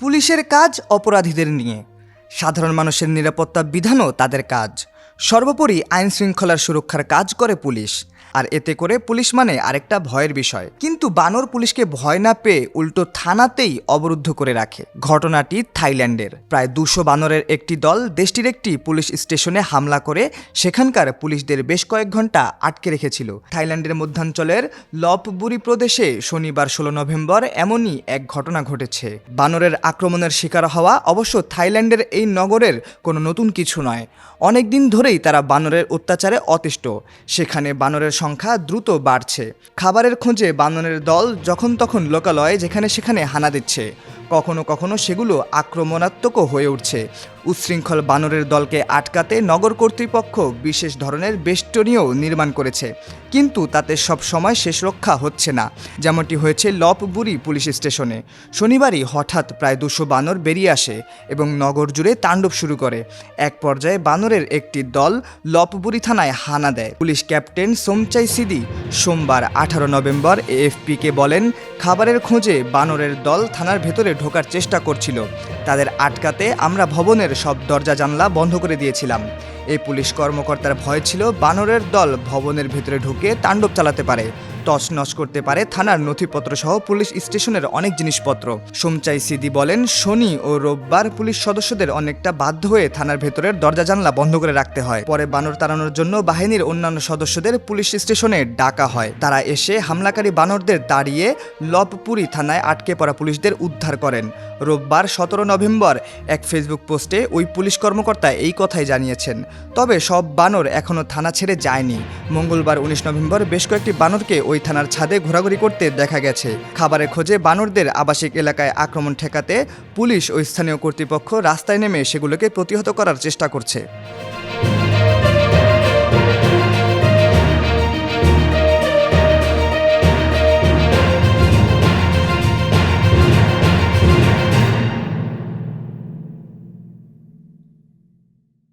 পুলিশের কাজ অপরাধীদের নিয়ে, সাধারণ মানুষের নিরাপত্তা বিধানও তাদের কাজ। সর্বোপরি আইন শৃঙ্খলার সুরক্ষার কাজ করে পুলিশ, আর এতে করে পুলিশ মানে আরেকটা ভয়ের বিষয়। কিন্তু বানর পুলিশকে ভয় না পেয়ে উল্টো থানাতেই অবরুদ্ধ করে রাখে। ঘটনাটি থাইল্যান্ডের। প্রায় 200 বানরের একটি দল দেশটির একটি পুলিশ স্টেশনে হামলা করে সেখানকার পুলিশদের বেশ কয়েক ঘন্টা আটকে রেখেছিল। থাইল্যান্ডের মধ্যাঞ্চলের লপবুরি প্রদেশে শনিবার 16 নভেম্বর এমনই এক ঘটনা ঘটেছে। বানরের আক্রমণের শিকার হওয়া অবশ্য থাইল্যান্ডের এই নগরের কোনো নতুন কিছু নয়। অনেক দিন ধরেই তারা বানরের অত্যাচারে অতিষ্ঠ। সেখানে বানরের সংখ্যা দ্রুত বাড়ছে। খাবারের খোঁজে বানরের দল যখন তখন লোকালয়ে যেখানে সেখানে হানা দিচ্ছে। কখনো কখনো সেগুলো আক্রমণাত্মকও হয়ে উঠছে। উচ্ছৃঙ্খল বানরের দলকে আটকাতে নগর কর্তৃপক্ষ বিশেষ ধরনের বেষ্টনীও নির্মাণ করেছে, কিন্তু তাতে সব সময় শেষ রক্ষা হচ্ছে না। যেমনটি হয়েছে লপবুরি পুলিশ স্টেশনে। শনিবারই হঠাৎ প্রায় 200 বানর বেরিয়ে আসে এবং নগর জুড়ে তাণ্ডব শুরু করে। এক পর্যায়ে বানরের একটি দল লপবুরি থানায় হানা দেয়। পুলিশ ক্যাপ্টেন সোমচাই সিদি সোমবার 18 নভেম্বর এএফপিকে বলেন, খাবারের খোঁজে বানরের দল থানার ভেতরে ঢোকার চেষ্টা করছিল। তাদের আটকাতে আমরা ভবনের সব দরজা জানলা বন্ধ করে দিয়েছিলাম। এই পুলিশ কর্মকর্তার ভয় ছিল বানরের দল ভবনের ভেতরে ঢুকে তাণ্ডব চালাতে পারে, তছনছ করতে পারে থানার নথিপত্র সহ পুলিশ স্টেশনের অনেক জিনিসপত্র। সোমচাই সিদি বলেন, শনি ও রোববার পুলিশ সদস্যদের অনেকটা বাধ্য হয়ে থানার ভেতরের দরজা জানলা বন্ধ করে রাখতে হয়। পরে বানর তাড়ানোর জন্য বাহিনীর অন্যান্য সদস্যদের পুলিশ স্টেশনে ডাকা হয়। তারা এসে হামলাকারী বানরদের তাড়িয়ে লপপুরি থানায় আটকে পড়া পুলিশদের উদ্ধার করেন। রোববার 17 নভেম্বর এক ফেসবুক পোস্টে ওই পুলিশ কর্মকর্তা এই কথাই জানিয়েছেন। তবে সব বানর এখনও থানা ছেড়ে যায়নি। মঙ্গলবার 19 নভেম্বর বেশ কয়েকটি বানরকে ওই থানার ছাদে ঘোরাঘুরি করতে দেখা গেছে। খাবারের খোঁজে বানরদের আবাসিক এলাকায় আক্রমণ ঠেকাতে পুলিশ ও স্থানীয় কর্তৃপক্ষ রাস্তায় নেমে সেগুলোকে প্রতিহত করার চেষ্টা করছে।